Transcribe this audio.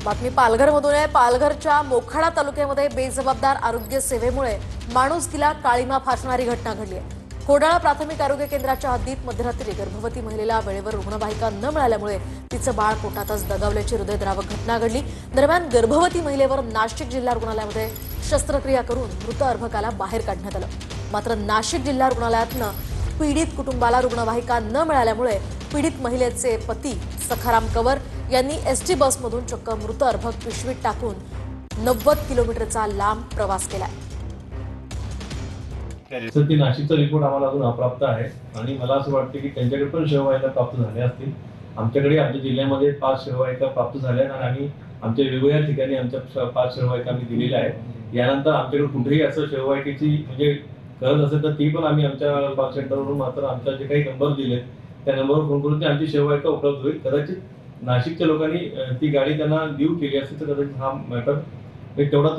बातमी पालघरमधून आहे। पालघरच्या मोखाडा तालुक्यामध्ये बेजबाबदार आरोग्य सेवेमुळे माणुसकीला काळीमा फासणारी घटना घडली आहे। खोडाळा प्राथमिक आरोग्य केंद्राच्या हद्दीत मध्यरात्री गर्भवती महिलेला वेळेवर रुग्णवाहिका न मिळाल्यामुळे तिचं बाळ पोटातच दगावल्याची हृदयद्रावक घटना घडली। दरम्यान गर्भवती महिलेवर नाशिक जिल्हा रुग्णालयामध्ये शस्त्रक्रिया करून मृत अर्भकाला बाहेर काढण्यात आलं। मात्र नाशिक जिल्हा रुग्णालयातनं पीडित कुटुंबाला रुग्णवाहिका न मिळाल्यामुळे पीडित महिलेचे पती सखाराम कंवर यांनी एसटी बसमधून चक्क मृत अर्भक पिशवीत टाकून 90 किलोमीटरचा लांब प्रवास केलाय। ती नाशिकचा रिपोर्ट आम्हाला अजून अप्राप्त आहे आणि मला असं वाटतं की त्यांच्याकडे पण शववाहिका प्राप्त झाल्या असतील। आमच्याकडे आमच्या जिल्ह्यामध्ये 5 शववाहिका प्राप्त झाल्या आणि आमच्या वेगवेगळ्या ठिकाणी आमच्या 5 शववाहिका आम्ही दिलेल्या आहेत। यानंतर आमच्याकडे कुठेही असं शववाहिकेची म्हणजे गरज असेल तर ती पण आम्ही आमच्या कॉल सेंटरवरून मात्र आमच्या जे काही नंबर दिले त्या नंबरवर फोन करून आमची शववाहिका उपलब्ध होईल। कदाचित नाशिकच्या लोकांनी ती गाडी त्यांना देऊ केली असेल तर कदाचित हा मॅटर तेवढा